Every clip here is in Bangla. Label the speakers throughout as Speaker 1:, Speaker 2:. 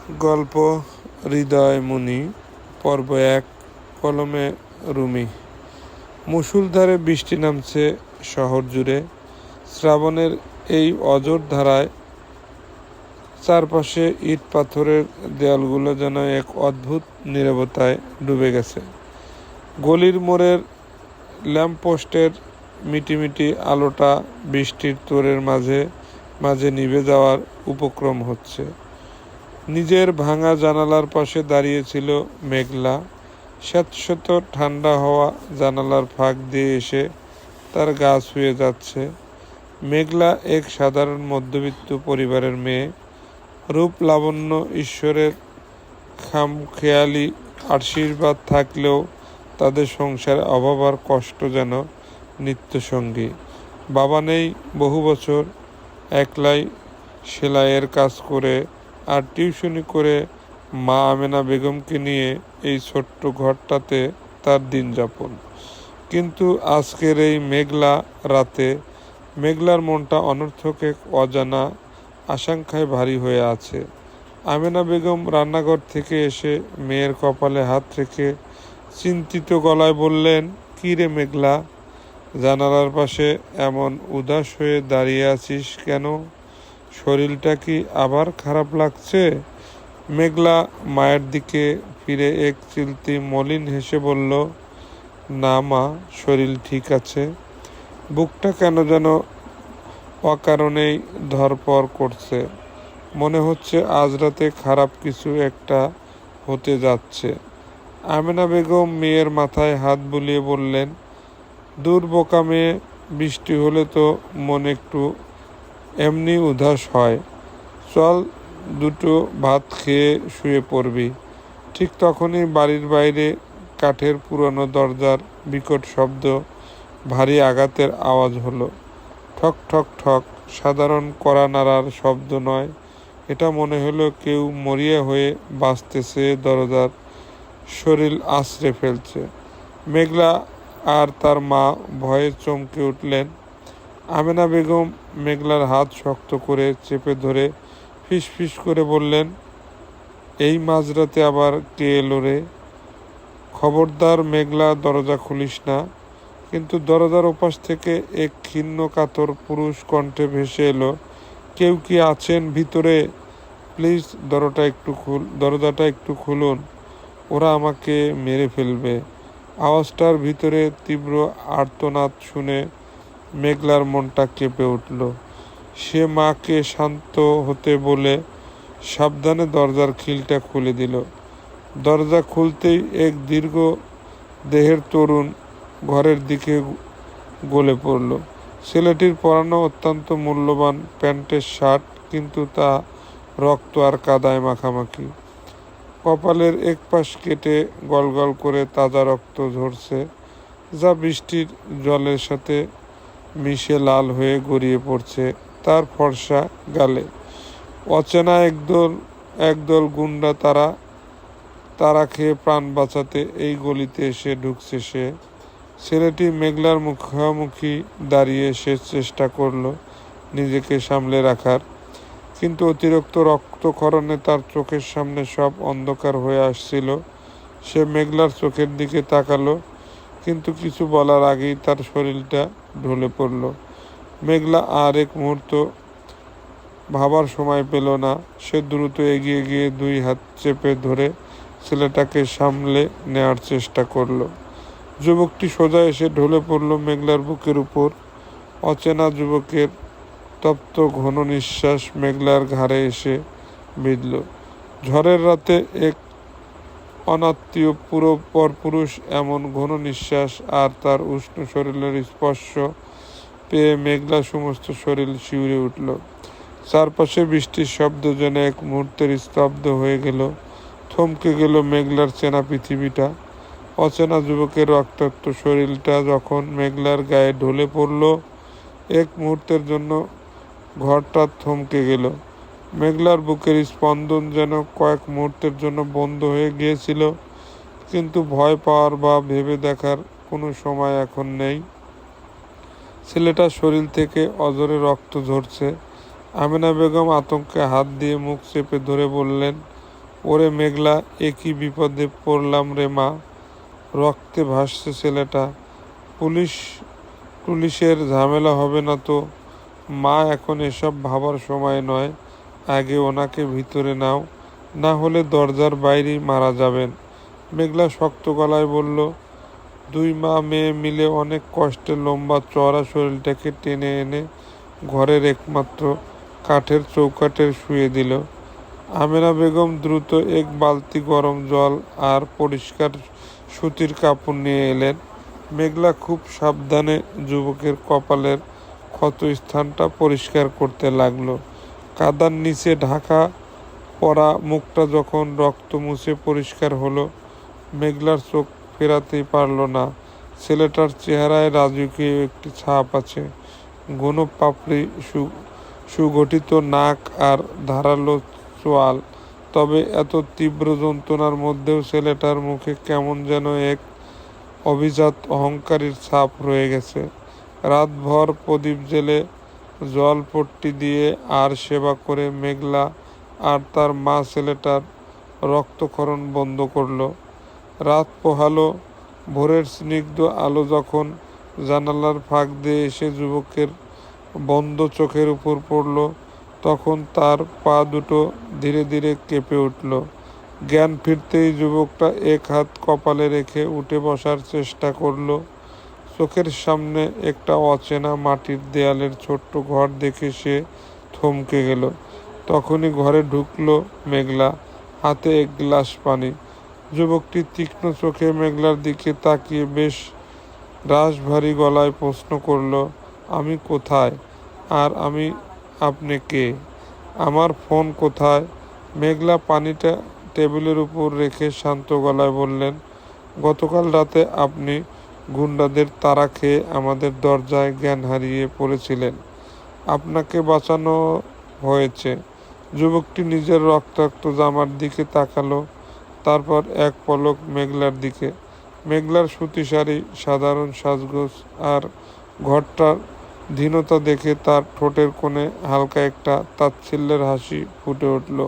Speaker 1: গল্প হৃদয়মণি পর্ব ১ কলমে রুমি। মুষলধারে বৃষ্টি নামছে শহর জুড়ে। শ্রাবণের এই অঝোর ধারায় চারপাশে ইট পাথরের দেয়ালগুলো যেন এক অদ্ভুত নীরবতায় ডুবে গেছে। গলির মোড়ের ল্যাম্পপোস্টের মিটিমিটি আলোটা বৃষ্টির তোড়ের মাঝে মাঝে নিভে যাওয়ার উপক্রম হচ্ছে। নিজের ভাঙা জানালার পাশে দাঁড়িয়েছিল মেঘলা। স্যাঁতসেঁত ঠান্ডা হাওয়া জানালার ফাঁক দিয়ে এসে তার গা ছুঁয়ে যাচ্ছে। মেঘলা এক সাধারণ মধ্যবিত্ত পরিবারের মেয়ে। রূপ লাবণ্য ঈশ্বরের খামখেয়ালি আশীর্বাদ থাকলেও তাদের সংসারে অভাব আর কষ্ট যেন নিত্যসঙ্গী। বাবা নেই বহু বছর, একলাই সেলাইয়ের কাজ করে আর টিউশনি করে মা আমেনা বেগমকে নিয়ে এই ছোট্ট ঘরটাতে তার দিন যাপন। কিন্তু আজকের এই মেঘলা রাতে মেঘলার মনটা অনর্থক এক অজানা আশঙ্কায় ভারী হয়ে আছে। আমেনা বেগম রান্নাঘর থেকে এসে মেয়ের কপালে হাত রেখে চিন্তিত গলায় বললেন, কী রে মেঘলা, জানালার পাশে এমন উদাস হয়ে দাঁড়িয়ে আছিস কেন? শরীরটা কি আবার খারাপ লাগছে? মেঘলা মায়ের দিকে ফিরে এক চিলতি মলিন হেসে বলল, না মা, শরীর ঠিক আছে। বুকটা কেন যেন অকারণেই ধরপর করছে। মনে হচ্ছে আজ রাতে খারাপ কিছু একটা হতে যাচ্ছে। আমেনা বেগম মেয়ের মাথায় হাত বুলিয়ে বললেন, দূর বোকা মেয়ে, বৃষ্টি হলে তো মন একটু এমনি উদাস হয়। চল দুটো ভাত খেয়ে শুয়ে পড়বি। ঠিক তখনই বাড়ির বাইরে কাঠের পুরনো দরজার বিকট শব্দ, ভারী আঘাতের আওয়াজ হলো। ঠক ঠক ঠক। সাধারণ কড়া নাড়ার শব্দ নয়, এটা মনে হলো কেউ মরিয়া হয়ে বাঁচতেছে, দরজার শরীর আছড়ে ফেলছে। মেঘলা আর তার মা ভয়ে চমকে উঠলেন। আমেনা বেগম মেঘলার হাত শক্ত করে চেপে ধরে ফিসফিস করে বললেন, এই মাঝরাতে আবার কে এলো রে? খবরদার মেঘলা, দরজা খুলিস না। কিন্তু দরজার ওপাশ থেকে এক ক্ষীণ কাতর পুরুষ কণ্ঠে ভেসে এলো, কেউ কি আছেন ভিতরে? প্লিজ দরজাটা একটু খুলুন, ওরা আমাকে মেরে ফেলবে। আওয়াজটার ভিতরে তীব্র আর্তনাদ শুনে মেঘলার মনটা কেঁপে উঠল। সে মাকে শান্ত হতে বলে সাবধানে দরজার খিলটা খুলে দিল। দরজা খুলতেই এক দীর্ঘ দেহের তরুণ ঘরের দিকে গলে পড়ল। ছেলেটির পরানো অত্যন্ত মূল্যবান প্যান্টের শার্ট, কিন্তু তা রক্ত আর কাদায় মাখামাখি। কপালের এক পাশ কেটে গলগল করে তাজা রক্ত ঝরছে, যা বৃষ্টির জলের সাথে মিশে লাল হয়ে গড়িয়ে পড়ছে তার ফর্সা গালে। অচেনা একদল গুন্ডা তারা খেয়ে প্রাণ বাঁচাতে এই গলিতে এসে ঢুকছে সে। ছেলেটি মেঘলার মুখোমুখি দাঁড়িয়ে সে চেষ্টা করলো নিজেকে সামলে রাখার, কিন্তু অতিরিক্ত রক্তক্ষরণে তার চোখের সামনে সব অন্ধকার হয়ে আসছিল। সে মেঘলার চোখের দিকে তাকালো, কিন্তু কিছু বলার আগেই তার শরীরটা ঢলে পড়ল। মেঘলা আর এক মুহূর্ত ভাবার সময় পেল না। সে দ্রুত এগিয়ে গিয়ে দুই হাত চেপে ধরে ছেলেটাকে সামলে নেওয়ার চেষ্টা করল। যুবকটি সোজা এসে ঢলে পড়ল মেঘলার বুকের উপর। অচেনা যুবকের তপ্ত ঘন নিঃশ্বাস মেঘলার ঘাড়ে এসে বিঁধল। ঝড়ের রাতে এক অনাত্মীয় পরপুরুষ এমন ঘন নিঃশ্বাস আর তার উষ্ণ শরীরের স্পর্শ পেয়ে মেঘলা সমস্ত শরীর শিউরে উঠল। চারপাশে বৃষ্টির শব্দ যেন এক মুহূর্তের স্তব্ধ হয়ে গেল। থমকে গেল মেঘলার চেনা পৃথিবীটা। অচেনা যুবকের রক্তাক্ত শরীরটা যখন মেঘলার গায়ে ঢলে পড়ল, এক মুহূর্তের জন্য ঘরটা থমকে গেল। মেঘলার বুকের স্পন্দন যেন কয়েক মুহূর্তের জন্য বন্ধ হয়ে গিয়েছিল, কিন্তু ভয় পাওয়ার বা ভেবে দেখার কোনো সময় এখন নেই। ছেলেটার শরীর থেকে অঝরে রক্ত ঝরছে। আমেনা বেগম আতঙ্কে হাত দিয়ে মুখ চেপে ধরে বললেন, ওরে মেঘলা, একই বিপদে পড়লাম রে মা, রক্তে ভাসছে ছেলেটা। পুলিশ পুলিশের ঝামেলা হবে না তো? মা, এখন এসব ভাবার সময় নয়, আগে ওনাকে ভিতরে নাও, না হলে দরজার বাইরেই মারা যাবেন। মেঘলা শক্ত গলায় বলল। দুই মা মেয়ে মিলে অনেক কষ্টে লম্বা চওড়া শরীরটাকে টেনে এনে ঘরের একমাত্র কাঠের চৌকাঠে শুয়ে দিল। আমেনা বেগম দ্রুত এক বালতি গরম জল আর পরিষ্কার সুতির কাপড় নিয়ে এলেন। মেঘলা খুব সাবধানে যুবকের কপালের ক্ষত স্থানটা পরিষ্কার করতে লাগলো। কাদার নিচে ঢাকা পড়া মুখটা যখন রক্ত মুছে পরিষ্কার হলো, মেঘলার চোখ ফেরাতেই পারল না। ছেলেটার চেহারায় রাজকীয় একটি ছাপ আছে, ঘন পাপড়ি, সুগঠিত নাক আর ধারালো চোয়াল। তবে এত তীব্র যন্ত্রণার মধ্যেও ছেলেটার মুখে কেমন যেন এক অভিজাত অহংকারীর ছাপ রয়ে গেছে। রাতভর প্রদীপ জেলে জলপট্টি দিয়ে আর সেবা করে মেঘলা আর তার মা ছেলেটার রক্তক্ষরণ বন্ধ করল। রাত পোহালো। ভোরের স্নিগ্ধ আলো যখন জানালার ফাঁক দিয়ে এসে যুবকের বন্ধ চোখের উপর পড়ল, তখন তার পা দুটো ধীরে ধীরে কেঁপে উঠল। জ্ঞান ফিরতেই যুবকটা এক হাত কপালে রেখে উঠে বসার চেষ্টা করল। চোখের সামনে একটা অচেনা মাটির দেয়ালের ছোট্ট ঘর দেখে সে থমকে গেল। তখনই ঘরে ঢুকলো মেঘলা, হাতে এক গ্লাস পানি। যুবকটি তীক্ষ্ণ চোখে মেঘলার দিকে তাকিয়ে বেশ রাশভারী গলায় প্রশ্ন করল, আমি কোথায়? আর আপনি কে? আমার ফোন কোথায়? মেঘলা পানিটা টেবিলের উপর রেখে শান্ত গলায় বললেন, গতকাল রাতে আপনি গুন্ডাদের তাড়া খেয়ে আমাদের দরজায় জ্ঞান হারিয়ে পড়েছিলেন। আপনাকে বাঁচানো হয়েছে। যুবকটি নিজের রক্তাক্ত জামার দিকে তাকালো, তারপর এক পলক মেঘলার দিকে। মেঘলার সুতি শাড়ি, সাধারণ সাজগোজ আর ঘরটার ধীনতা দেখে তার ঠোঁটের কোণে হালকা একটা তাচ্ছিল্যের হাসি ফুটে উঠল।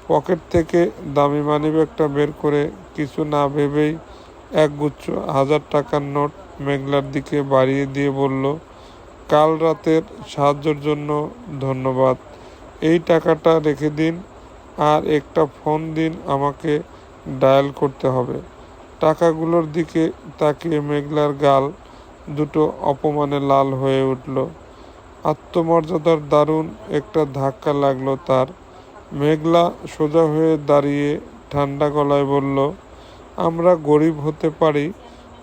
Speaker 1: পকেট থেকে দামি মানিব্যাগটা বের করে কিছু না ভেবেই একগুচ্ছ 1000 টাকার নোট মেঘলার দিকে বাড়িয়ে দিয়ে বলল, কাল রাতের সাহায্যের জন্য ধন্যবাদ। এই টাকাটা রেখে দিন আর একটা ফোন দিন, আমাকে ডায়াল করতে হবে। টাকাগুলোর দিকে তাকিয়ে মেঘলার গাল দুটো অপমানে লাল হয়ে উঠল। আত্মমর্যাদার দারুণ একটা ধাক্কা লাগলো তার। মেঘলা সোজা হয়ে দাঁড়িয়ে ঠান্ডা গলায় বলল, আমরা গরিব হতে পারি,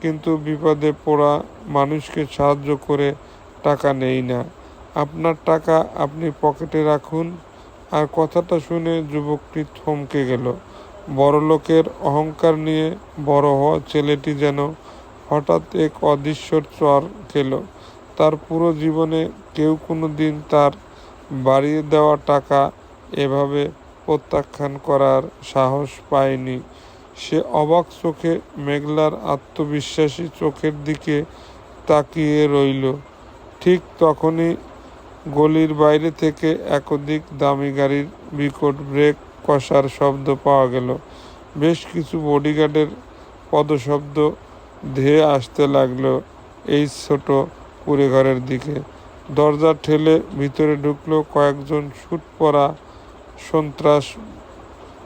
Speaker 1: কিন্তু বিপদে পড়া মানুষকে সাহায্য করে টাকা নেই না। আপনার টাকা আপনি পকেটে রাখুন। আর কথাটা শুনে যুবকটি থমকে গেল। বড়লোকের অহংকার নিয়ে বড় হওয়া ছেলেটি যেন হঠাৎ এক অদৃশ্য চর খেল। তার পুরো জীবনে কেউ কোনো দিন তার বাড়িয়ে দেওয়া টাকা এভাবে প্রত্যাখ্যান করার সাহস পায়নি। সে অবাক চোখে মেঘলার আত্মবিশ্বাসী চোখের দিকে তাকিয়ে রইল। ঠিক তখনই গলির বাইরে থেকে একাধিক দামি গাড়ির বিকট ব্রেক কষার শব্দ পাওয়া গেল। বেশ কিছু বডিগার্ডের পদশব্দ ধেয়ে আসতে লাগলো এই ছোট কুঁড়েঘরের দিকে। দরজা ঠেলে ভিতরে ঢুকলো কয়েকজন স্যুট পরা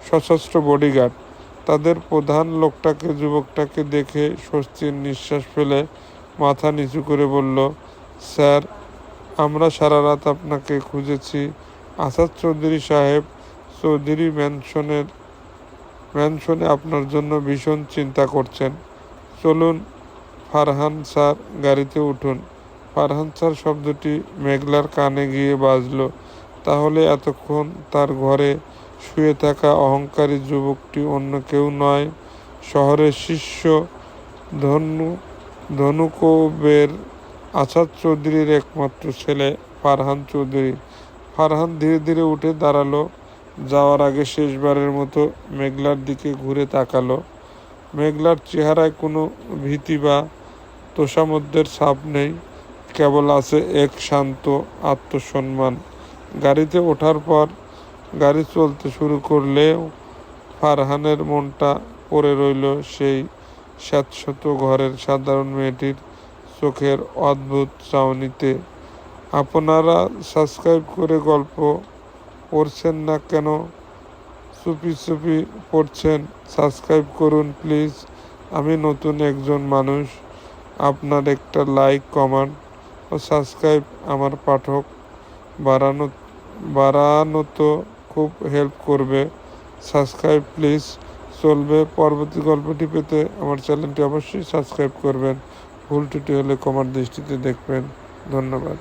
Speaker 1: সশস্ত্র বডিগার্ড। তাদের প্রধান লোকটাকে যুবকটাকে দেখে স্বস্তির নিঃশ্বাস ফেলে মাথা নিচু করে বলল, স্যার, আমরা সারা রাত আপনাকে খুঁজেছি। আসাদ চৌধুরী সাহেব চৌধুরী ম্যানশনে আপনার জন্য ভীষণ চিন্তা করছেন। চলুন ফারহান স্যার, গাড়িতে উঠুন। ফারহান স্যার শব্দটি মেঘলার কানে গিয়ে বাজল। তাহলে এতক্ষণ তার ঘরে শুয়ে থাকা অহংকারী যুবকটি অন্য কেউ নয়, শহরের শীর্ষ ধনুকবের আসাদ চৌধুরীর একমাত্র ছেলে ফারহান চৌধুরী। ফারহান ধীরে ধীরে উঠে দাঁড়ালো। যাওয়ার আগে শেষবারের মতো মেঘলার দিকে ঘুরে তাকালো। মেঘলার চেহারায় কোনো ভীতি বা তোষামোদের ছাপ নেই, কেবল আছে এক শান্ত আত্মসম্মান। গাড়িতে ওঠার পর গাড়ি চলতে শুরু করলেও ফারহানের মনটা পড়ে রইল সেই স্যাঁতসেঁত ঘরের সাধারণ মেয়েটির চোখের অদ্ভুত চাউনিতে। আপনারা সাবস্ক্রাইব করে গল্প পড়ছেন না কেন? চুপি চুপি পড়ছেন। সাবস্ক্রাইব করুন প্লিজ। আমি নতুন একজন মানুষ। আপনার একটা লাইক, কমেন্ট ও সাবস্ক্রাইব আমার পাঠক বাড়ানো তো খুব হেল্প করবে। Subscribe please. চলবে পরবর্তী গল্পটি পেতে আমার চ্যানেলটি অবশ্যই সাবস্ক্রাইব করবেন। ভুল ত্রুটি হলে ক্ষমার দৃষ্টিতে দেখবেন। ধন্যবাদ।